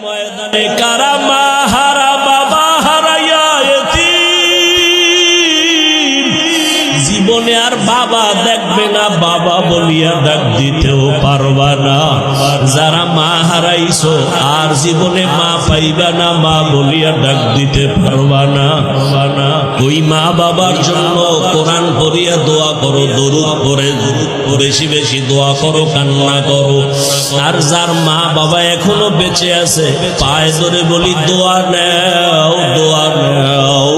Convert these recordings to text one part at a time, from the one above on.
ময়দানে কারা মা হারা বাবা হারাইয়া এতিম, জীবনে আর বাবা দেখবে না, বাবা বলিয়া ডাক দিতেও পারবা না। যারা মা হারাইছো আর জীবনে মা পাইবা না, মা বলিয়া ডাক দিতে পারবা না। ওই মা বাবার জন্য কোরআন পড়িয়া দোয়া করো, দরুদ পড়ে বেশি বেশি দোয়া করো, কান্না করো। আর যার মা বাবা এখনো বেঁচে আছে পায়ে ধরে বলি দোয়া নাও, দোয়া নাও।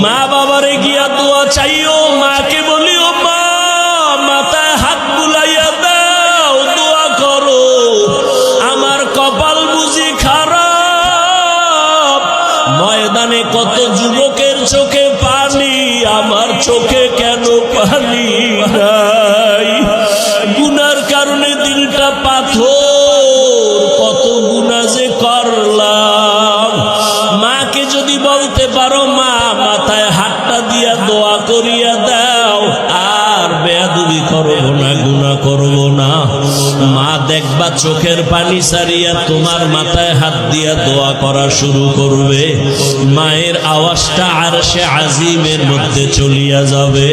মা বাবারে গিয়া দোয়া চাইও, মাকে বলিও মা মাথায় হাত বুলাইয়া দাও, দোয়া করো। আমার কপাল বুঝি খারাপ, ময়দানে কত যুবকের চোখে পানি, আমার চোখে কেন পানি নাই? গুনার কারণে দিলটা পাথর, কত গুনাহ যে করলাম। মাকে যদি বলতে পারো মা মাথায় হাতটা দিয়া দোয়া করিয়া দাও, আর বেয়াদবি করবো না, গুনাহ করবো না। মা দেখবা চোখের পানি সারিয়া তোমার মাথায় হাত দিয়া দোয়া করা শুরু করবে। মায়ের আওয়াজটা আরশে আজিমের মধ্যে চলিয়া যাবে।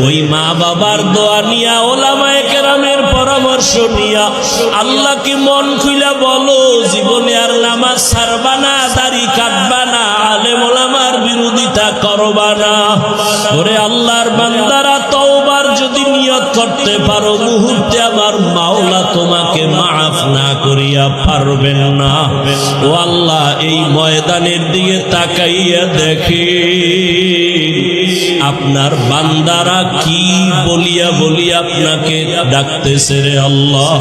ওই মা বাবার দোয়া নিয়া, ওলামায়ে কেরামের পরামর্শ নিয়া আল্লাহকে মন খুইলা বলো, জীবনে আর নামাজ ছাড়বা না, দাড়ি কাটবা না, আলেম ওলামার বিরোধিতা করবা না। ওরে আল্লাহর বান্দারা, তওবার যদি নিয়ত করতে পারো, মুহূর্তে আমার মাওলা তোমাকে মাফ না করিয়া পারবেন না। ও আল্লাহ, এই ময়দানের দিকে তাকাইয়া দেখি আপনার বান্দারা কি বলিয়া বলিয়া আপনাকে ডাকতেছে রে আল্লাহ।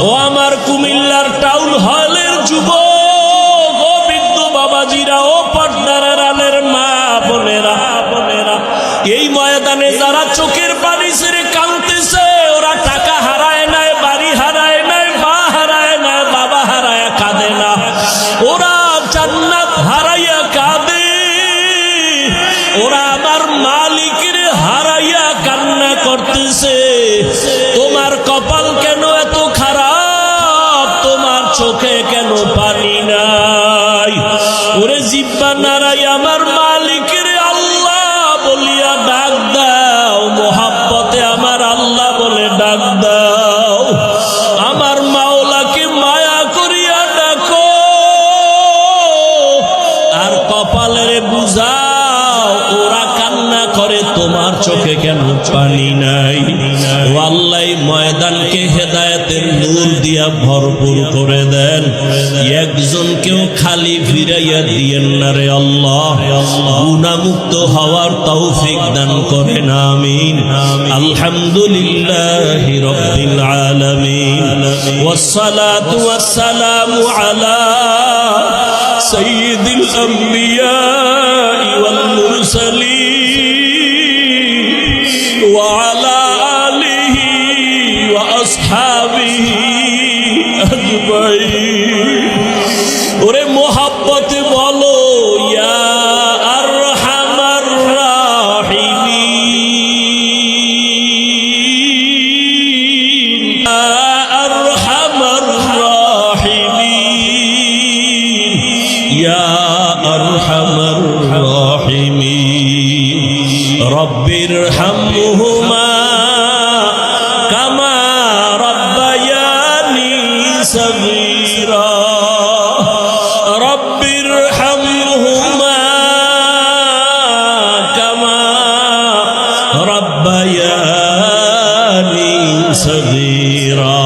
ও আমার কুমিল্লার টাউন হলের যুবক, ও বৃদ্ধ বাবাজিরা, ও পর্দার আড়ালের মা বোনেরা, এই ময়দানে যারা চোখের পানি ছেড়ে কাঁদতেছে, ওরা টাকা হারায় নাই, বাড়ি হারায় নাই, মা হারায় নাই, বাবা হারায় কাঁদে না, ওরা জান্নাত হারাইয়া কাঁদে। ওরা আমার মালিকের হারাইয়া কান্না করতেছে। তোমার কপাল কেন এত খারাপ? তোমার চোখে কেন পানি নাই? ওরে জিব্বা নাড়াই আমার মালিকের আল্লাহ বলিয়া ডাক দাও, মোহাব্বতে আমার আল্লাহ বলে ডাক দাও। আমার মাওলাকে মায়া করিয়া ডাকো, আর কপালের বুঝাও ওরা কান্না করে, তোমার চোখে কেন পানি নাই? ও আল্লাহ, ময়দানকে হেদায়েতের নূর দিয়া ভরপুর করে দেন, একজনকেও খালি ফিরাইয়া দিয়েন না রে আল্লাহ। গুনাহমুক্ত হওয়ার তৌফিক দান করেন, আমিন। আলহামদুলিল্লাহি রাব্বিল আলামিন, ওয়াসসালাতু ওয়াসসালামু আলা সাইয়্যিদিল আমবিয়া ওয়াল মুরসালিন ওয়া আলা আলিহি ওয়া আসহাবিহি আজমাইন। ওরে মোহাব্বতে বলো, ইয়া আরহামার রাহিমিন, ইয়া আরহামার রাহিমিন, ইয়া আরহামার রাহিমিন। রব্বির হামহুমা কামা রাব্বায়ানি সগীরা, রব্বির হামহুমা কামা রাব্বায়ানি সগীরা।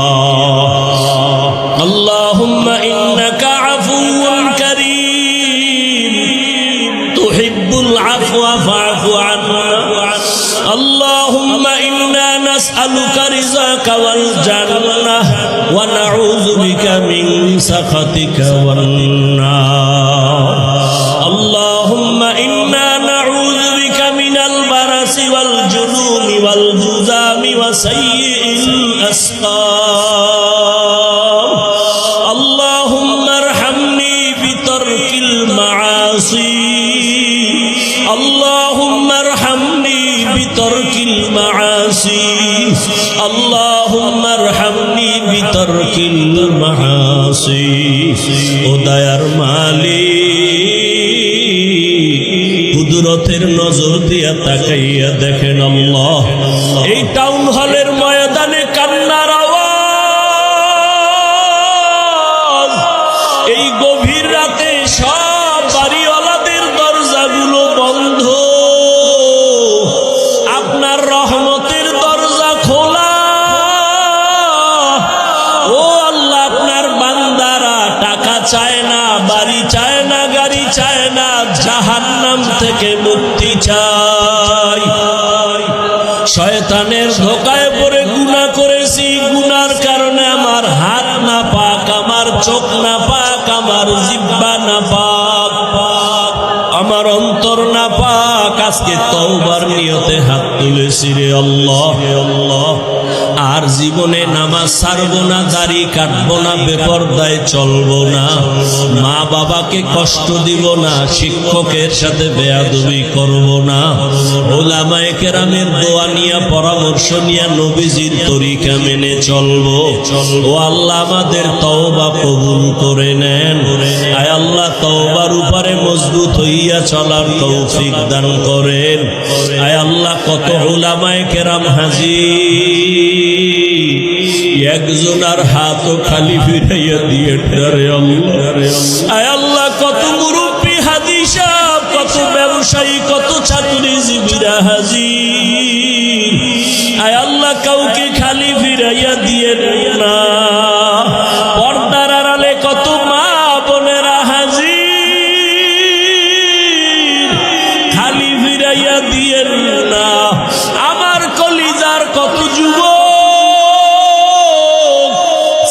আল্লাহুম্মা ইন্নাকা আফুউন কারীম, তুহিব্বুল আফওয়া ফা'ফু আন্না। আল্লাহুম্মা ইন্না নাসআলুকা রিযাকা ওয়াল জান্নাহ ওয়া নাউযু বিকা মিন সাখাতিকা ওয়ান নার। আল্লাহুম্মা ইন্না নাউযু বিকা মিনাল বারাসি ওয়াল জুনুনি ওয়াল জুযামি ওয়া সাইয়্যিল আসকাম। আল্লাহুম্মা আরহামনি বিতারকিল মাআসি, আল্লাহুম্মা আরহামনি বিতারকিল মাআসি, আল্লাহুম্মা আরহামনি বিতারকিল মাআসি। ও দয়ার মালিক, কুদরতের নজর দিয়া তাকাইয়া দেখেন আল্লাহ, এই টাউন হলের ময়দানে কান্নার আওয়াজ, এই গভীর রাতে সব বাড়িওয়ালাদের দরজাগুলো বন্ধ, আপনার রহমতের দরজা খোলা। ও আল্লাহ, আপনার বান্দারা টাকা চায় না, বাড়ি চায় না, গাড়ি চায় না, জাহান্নাম থেকে মুক্তি চায়। শয়তানের ধোকায় পড়ে গুনাহ করেছি, গুনার কারণে আমার হাত না পাক, আমার চোখ না পাক, আমার জিহ্বা না পাক, আমার অন্তর না পাক। আজকে তওবার নিয়তে হাত তুলেছি রে আল্লাহ, আর জীবনে নামাজ ছাড়বো না, দাড়ি কাটবো না, বেপরদায় চলবো না, মা বাবাকে কষ্ট দিব না, শিক্ষকের সাথে বেয়াদবি করব না, ওলামায়ে কেরামের দোয়া নিয়া, পরামর্শ নিয়া নবীজির তরিকা মেনে চলবো। ও আল্লাহ, আমাদের তওবা কবুল করে নেন। আয় আল্লাহ, তওবার উপরে মজবুত হইয়া চলার তৌফিক দান করেন। আয় আল্লাহ, কত উলামায়ে কেরাম হাজির, একজনের হাতও খালি ফিরাইয়া দিয়ে রে আল্লাহ। আয় আল্লাহ, কত মুরব্বী হাজি সাহেব, কত ব্যবসায়ী, কত চাকরিজীবীরা হাজির। আয় আল্লাহ, কাউকে খালি ফিরাইয়া দিয়ে না। পর্দার আড়ালে কত মা বোনেরা হাজির, খালি ফিরাইয়া দিয়ে না। আমার কলিজার কত যুবক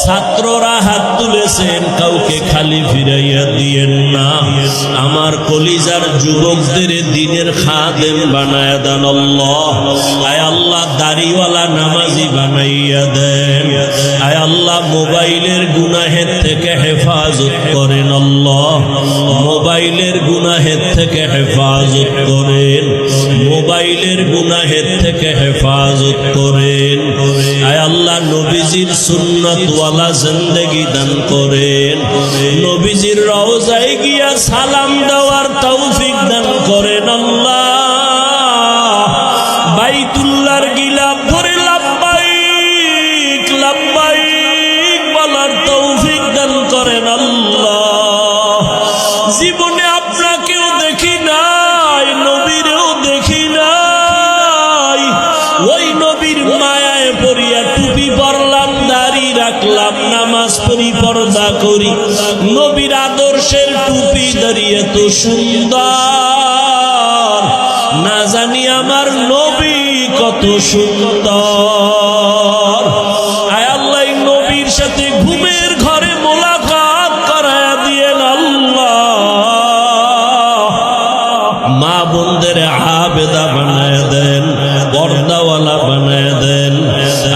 ছাত্ররা হাত তুলেছেন, কাউকে খালি ফিরাইয়া দিয়েন না। আমার কলিজার যুবকদের দিনের খাদেম বানায়া দেন আল্লাহ। আয় আল্লাহ, দাড়িওয়ালা নামাজি বানাইয়া দেন। আয় আল্লাহ, মোবাইলের গুনাহের থেকে হেফাজত করেন আল্লাহ, মোবাইলের গুনাহের থেকে হেফাজত করেন, মোবাইলের গুনাহের থেকে হেফাজত করেন। আয় আল্লাহ, নবীজির সুন্নাত ওয়ালা জিন্দেগি দান করেন, নবীজির রওজায় গিয়া সালাম দেওয়ার তৌফিক দান করেন আল্লাহ। বাইতুল্লাহর গিলাফ ধরে লাব্বাইক লাব্বাইক বলার তৌফিক দান করেন আল্লাহ। জীবনে আপনাকেও দেখি নাই, নবীরেও দেখি নাই, ওই নবীর মায়ায় পড়িয়া টুপি পরলাম, দাড়ি রাখলাম, নামাজ পড়ি, পর্দা করি, নবীর আদর্শের টুপি দাঁড়িয়ে এত সুন্দর, না জানি আমার নবী কত সুন্দর। আয় আল্লাহ, নবীর সাথে ঘুমের ঘরে মোলাকাত করায়া দিয়েন আল্লাহ। মা বোনদের আবেদা বানায় দেন, পর্দাওয়ালা বানায় দেন।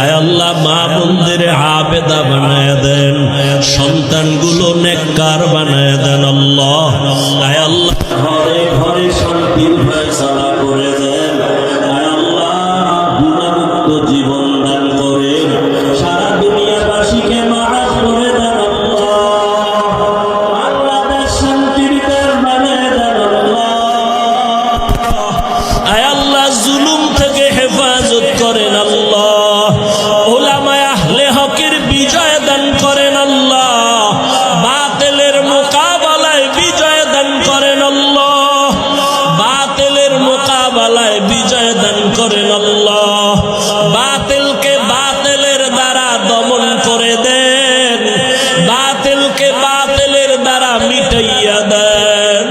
আয় আল্লাহ, মা বোনদের আবেদা বানায় দেন, সন্তানগুলো নেককার বানায় দেন আল্লাহ। আয় আল্লাহ, ঘরে ঘরে শান্তির ফয়সালা করে দেন। আয় আল্লাহ, গুনাহমুক্ত জীবন দান করেন, সারা দুনিয়াবাসীকে মাফ করে দেন আল্লাহ। বাংলাদেশ শান্তির দেশ বানায় দেন আল্লাহ। আয় আল্লাহ, জুলুম থেকে হেফাজত করেন আল্লাহ। উলামায়ে আহলে হকের বিজয় দান করেন আল্লাহ, বাতিলের মোকাবেলায় বিজয় দান করেন আল্লাহ, বাতিলের মোকাবেলায় বিজয় দান করেন আল্লাহ। বাতিলকে বাতিলের দ্বারা দমন করে দেন, বাতিলকে বাতিলের দ্বারা মিটাইয়া দেন।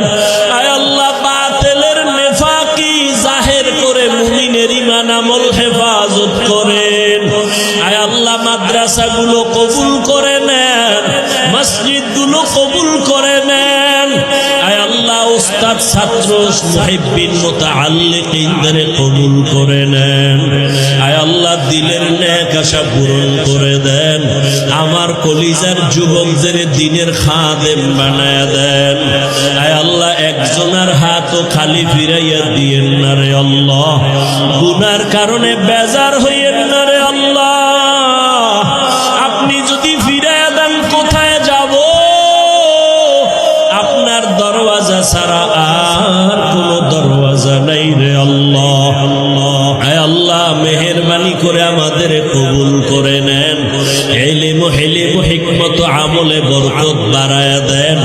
আয় আল্লাহ, বাতিলের নেফাকি জাহের করে মুমিনের ঈমান আমল হেফাজত করেন। আয় আল্লাহ, মাদ্রাসাগুলো কবুল করে নেন, মসজিদগুলো কবুল করে নেন। আয় আল্লাহ, উস্তাদ ছাত্র মুহিব্বিন মুতাআল্লিকিনদের কবুল করে নেন। আয় আল্লাহ, দিলের নেক আশা পূরণ করে দেন। আমার কলিজার যুবকদের দিনের খাদেম বানায়া দেন। আয় আল্লাহ, একজনের হাতও খালি ফিরাইয়া দিয়েন না রে আল্লাহ। গুনার কারণে বেজার হইয়েন না রে আল্লাহ। আপনি যদি ফিরাইয়া দেন কোথায় যাব? ছাড়া আর কোনো দরওয়াজা নাই রে আল্লাহ। আয় আল্লাহ মেহেরবানি করে আমাদের কবুল করে নেন, ইলম হিকমত আমলে বরকত বাড়ায়া দেন,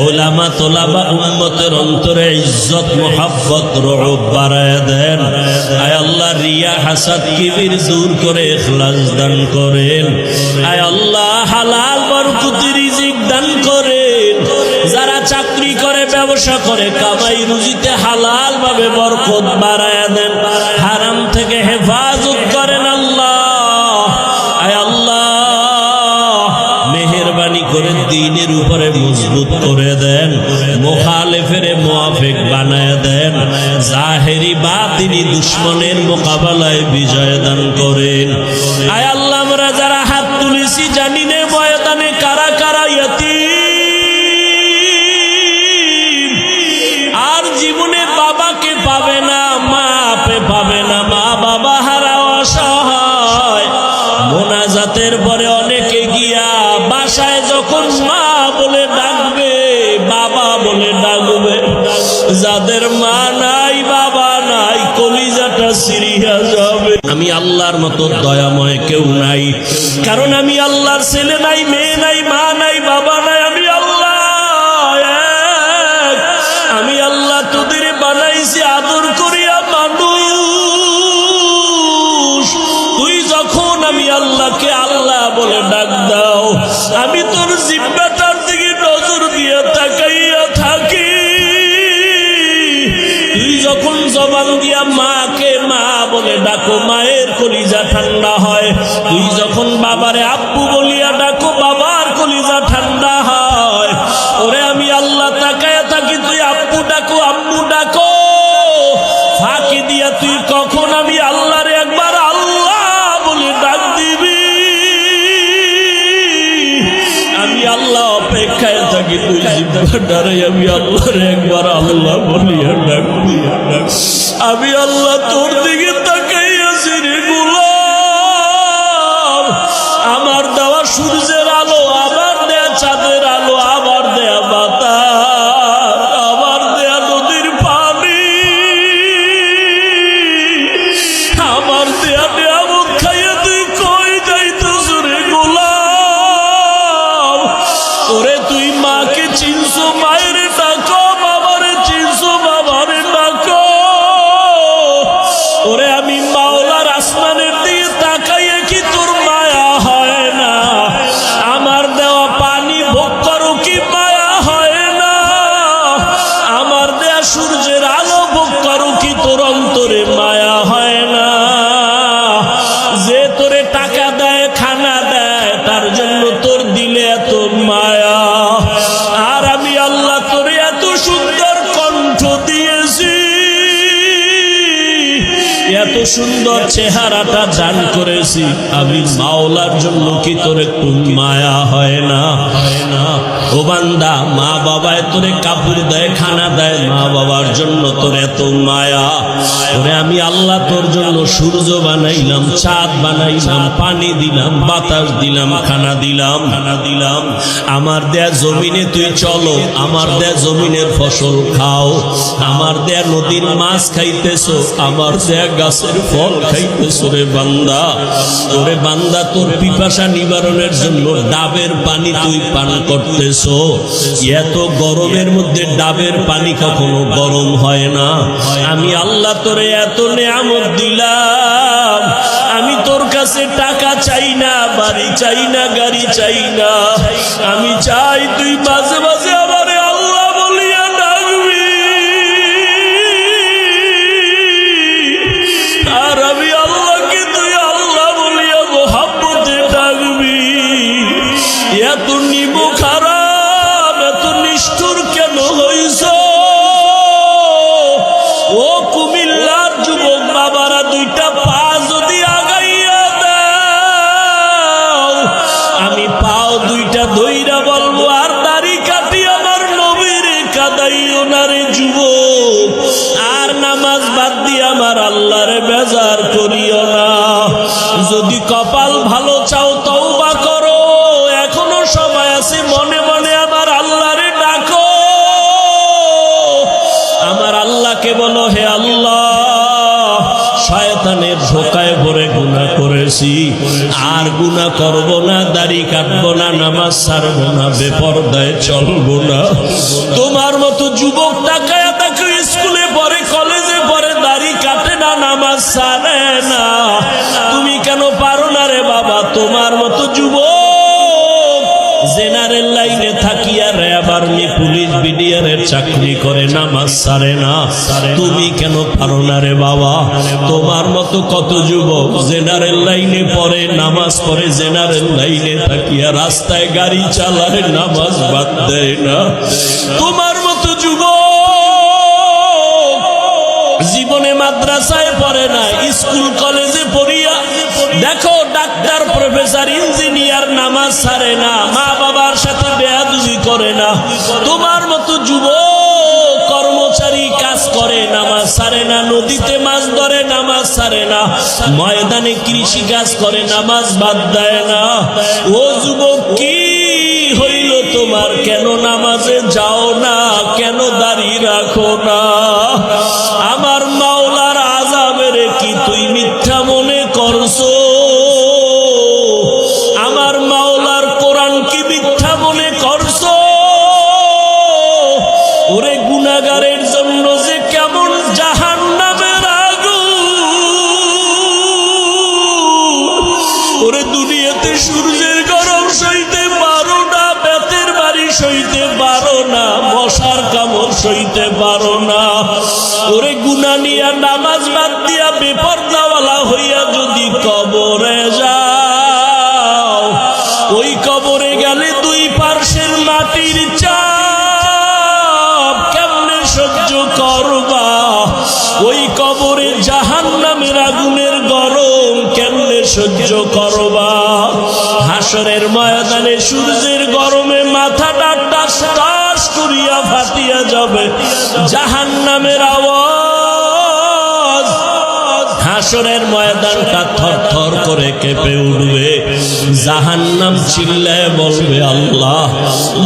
উলামা তোলাবা উম্মতের অন্তরে ইজ্জত মুহাব্বত রউফ বাড়ায়া দেন। আয় আল্লাহ রিয়া হাসাদ কিবির দূর করে ইখলাস দান করেন। আয় আল্লাহ হালাল বরকতি রিজিক দান করেন। যারা চাকরি করে ব্যবসা করে কামাই রুজিতে হালাল ভাবে বরকত বাড়ায়া দেন, হারাম থেকে হেফাজত করেন আল্লাহ। আয় আল্লাহ মেহেরবানি করে দ্বীনের উপরে মজবুত করে দেন, মুখালিফের মুআফিক বানায় দেন, জাহেরি বাতিনি দুশমনের মোকাবেলায় বিজয় দান করেন। আয় আল্লাহ আমরা যারা হাত তুলেছি জানি না ময়দানে কারা কারা ইয়াতীম, আর জীবনে বাবাকে পাবে না, মা পাবে না, মা বাবা হারা অসহায়। মোনাজাতের পরে অনেকে গিয়া বাসায় যখন মা বলে ডাকবে, বাবা বলে ডাকবে, যাদের মা নাই বাবা নাই কলিজাটা সিরিয়া যাবে। আমি আল্লাহর মতো দয়াময় কেউ নাই, কারণ আমি আল্লাহর ছেলে নাই, মেয়ে নাই, মা নাই, বাবা নাই। আমি আল্লাহ এক। আমি আল্লাহ তোদের বানাইছি আদর করিয়া মানুষ। তুই যখন আমি আল্লাহকে আল্লাহ বলে ডাক দাও, আমি তোর জিহ্বাটার দিকে নজর দিয়ে তাকাইয়া থাকি। তুই যখন জবান দিয়া মাকে মা বলে ডাকো, মায়ের কলিজা ঠান্ডা হয়। তুই যখন বাবারে আব্বু বলিয়া ডাকো, বাবার কলিজা ঠান্ডা হয়। ওরে আমি আল্লাহ তাকায়া থাকি, তুই আব্বু ডাকো, আম্মু ডাকো, ফাঁকি দিয়া তুই কখন আমি আল্লাহরে একবার আল্লাহ বলে ডাক দিবি। আমি আল্লাহ অপেক্ষায় থাকি, তুই জিহ্বাটারে আমি আল্লাহরে একবার আল্লাহ বলিয়া ডাকবি। আমি আল্লাহ তোর দিকে তাকাইয়াছি রে গোলাম। আমার দেওয়া সূর্যের আলো, আমার দেয়া চাঁদের আলো, আমার দেয়া বাতাস, আমার দেয়া নদীর পানি, আমার দেয়া নিয়ামত খাইয়া তুই কই যাইতেছ রে গোলাম। ওরে তুই মাকে চিনছো, মায়ের ডাকো, বাবারে চিনছো, বাবারে ডাকো। ওরে আমি মাওলার আসমানের দিকে তাকাইয়ে কি তোর মায়া হয় না? আমার দেওয়া পানি ভোগ করো কি মায়া হয় না? আমার দেয়া সূর্যের আলো ভোগ করো কি তোর অন্তরে মায়া হয় না? যে তোরে টাকা দেয়, খানা দেয়, তার জন্য তোর দিলে এত মায়া। আর আমি আল্লাহ তোরে এত সুন্দর কণ্ঠ দিয়েছি, এত সুন্দর চেহারাটা দান করেছি, আমি মাওলার জন্য কি তোর একটু মায়া হয় না? ও বান্দা, মা বাবায় তোরে কাপড় দেয়, খানা দেয়, মা বাবার জন্য তোর এত মায়া। ওরে আমি আল্লাহ তোর জন্য সূর্য বানাইলাম, চাঁদ বানাইলাম, পানি দিলাম, বাতাস দিলাম, খানা দিলাম। আমার দেয়া জমিনে তুই চলো, আমার দেয়া জমিনের ফসল খাও, আমার দেয়া নদীর মাছ খাইতেছো, আমার দেয়া গাছের ফল খাইতেছো রে বান্দা। ওরে বান্দা, তোর পিপাসা নিবারণের জন্য ডাবের পানি তুই পান করতেছো। এত গরমের মধ্যে ডাবের পানি কখনো গরম হয় না। আমি আল্লাহ তোরে এত নেয়ামত দিলাম, আমি তোর কাছে টাকা চাই না, বাড়ি চাই না, গাড়ি চাই না। আমি চাই তুই মাঝে মাঝে আমারে আল্লাহ বলিয়া ডাকবি। আর আমি আল্লাহকে তুই আল্লাহ বলিয়া মোহাব্বতে ডাকবি। এত নিমু খারাপ, এত নিষ্ঠুর কেন হইছ? ও কুমিল্লার যুবক বাবারা, দুইটা পা যদি আগাইয়া দাও, আমি পাও দুইটা ধইরা বলবো, আর দাড়ি আল্লাহকে বলো, হে আল্লাহ, শয়তানের ধোকায় পড়ে গুনাহ করেছি, আর গুনাহ করব না, দাড়ি কাটবো না, নামাজ ছাড়বো না, বেপরদায় চলবো না। তোমার মতো যুবক তাকায়া দেখো, স্কুলে পড়ে, কলেজে পড়ে, দাড়ি কাটে না, নামাজ ছাড়ে না। তুমি কেন পারো না রে বাবা? তোমার মতো যুবক জেনারেল লাইনে থাকিয়া র্যাব, আর্মি, পুলিশ, বিডিআরের চাকরি করে, নামাজ ছাড়ে না। তুমি কেন পারো না রে বাবা? তোমার মতো কত যুবক জেনারেল লাইনে পড়ে, নামাজ পড়ে, জেনারেল লাইনে থাকিয়া রাস্তায় গাড়ি চালায়, নামাজ বাদ দেয় না। তোমার মতো যুবক জীবনে মাদ্রাসায় পড়ে না, স্কুল কলেজে পড়িয়া দেখো ডাক্তার, প্রফেসর, ইঞ্জিনিয়ার, নামাজ ছাড়ে না, মা বাবার সাথে বেয়াদবি করে না। তোমার মতো যুবক কর্মচারী কাজ করে, নামাজ ছাড়ে না, নদীতে মাছ ধরে, নামাজ ছাড়ে না, ময়দানে কৃষি কাজ করে, নামাজ বাদ দেয় না। ও যুবক, কি হইল তোমার? কেন নামাজে যাও না? কেন দাড়ি রাখো না? আমার মাওলার আযাবের কি তুই মিথ্যা মনে করছো? আমার মাওলার কোরআন কি মিথ্যা মনে করছো? ওরে গুনাহগারের জন্য যে কেমন জাহান্নামের আগুন! ওরে দুনিয়াতে সূর্যের গরম সইতে পারো না, বেতের বাড়ি সইতে পারো না, মশার কামড় সইতে পারো না। ওরে গুনাহ নিয়া, নামাজ বাদ দিয়া, বেপরদাওয়ালা হইয়া যদি কবরে যাও, ওই কবরে গেলে দুই পার্শ্বের মাটির চাপ কেমনে সহ্য করবা? ওই কবরে জাহান্নামের আগুনের গরম কেমনে সহ্য করবা? হাসরের ময়দানে সূর্যের গরমে মাথাটা টাস টাস করিয়া ফাটিয়া যাবে, জাহান্নামের আওয়াজ। হাসরের ময়দানটা থরথর করে কেঁপে উঠবে, জাহান্নাম চিল্লায় বলবে, আল্লাহ,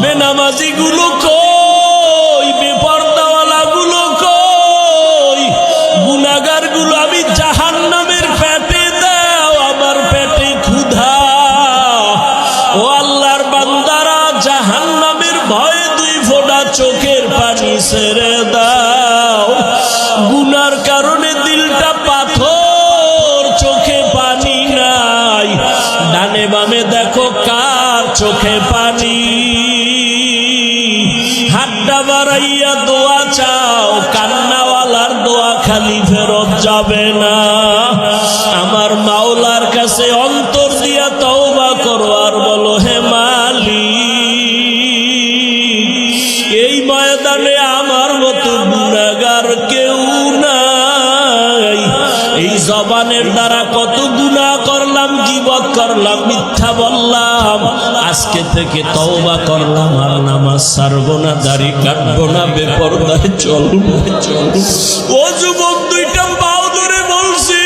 বেনামাজি গুলো কই? বেপরদাওয়ালা গুলো কই? গুনাহগার গুলো আমি জাহান্নামের পেটে দাও, আমার পেটে ক্ষুধা। ও আল্লাহর বান্দারা, জাহান্নামের ভয়ে দুই ফোঁটা চোখের পানি ছেড়ে দাও। গুনার কারণে দিলটা পাথর, চোখে পানি নাই। ডানে বামে দেখো কার চোখে পানি। হাতটা বাড়াইয়া দোয়া চাও, কান্নাওয়ালার দোয়া খালি ফেরত যাবে না। আমার মাওলার কাছে অন্তর দিয়া তওবা করো, আর বলো, হে মালিক, এই ময়দানে আমার মতো গুনাহগার কেউ নাই। এই জবানের দ্বারা কত গুনাহ করলাম, গীবত করলাম, মিথ্যা বললাম। আজকে থেকে তওবা করলাম, আর নামাজ ছাড়বো না, দাড়ি কাটবো না, বেপরদায় চলবো। ও যুবক, দুইটা পাও ধরে বলছি,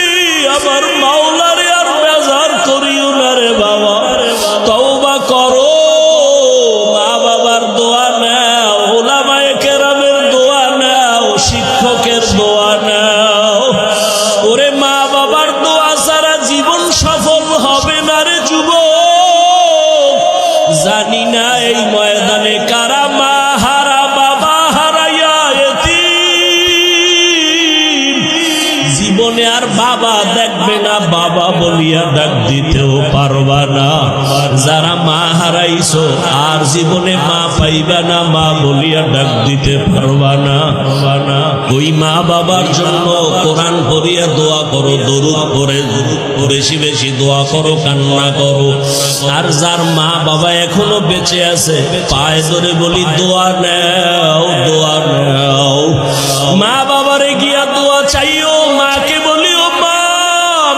আমার মাওলারে আর বেজার করিও না রে বাবা। তওবা করো, মা বাবার দোয়া নাও, উলামায়ে কেরামের দোয়া নাও, শিক্ষকের দোয়া নাও। ওরে মা বাবার দোয়া ছাড়া জীবন সফল হবে না রে যুবক। জানি না এই ময়দানে কারা মা হারা, বাবা হারাইয়া এতিম। জীবনে আর বাবা দেখবে না, বাবা বলিয়া ডাক দিতেও পারবা না। যারা মা হারাইছো, আর জীবনে মা পাইবা না, মা বলিয়া ডাক দিতে পারবা না। ওই মা বাবার জন্য কোরআন পড়িয়া দোয়া করো, দরুদ পড়ে বেশি বেশি দোয়া করো, কান্না করো। আর যার মা বাবা এখনো বেঁচে আছে, পায়ে ধরে বলি, দোয়া নাও, দোয়া নাও। মা বাবারে গিয়া দোয়া চাইও, মাকে বলিও, মা,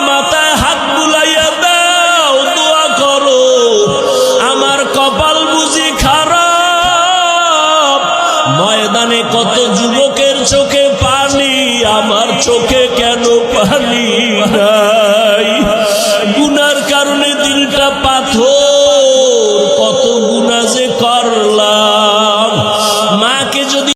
মাথায় হাত বুলাইয়া দাও, দোয়া করো। আমার কপাল বুঝি খারাপ, ময়দানে কত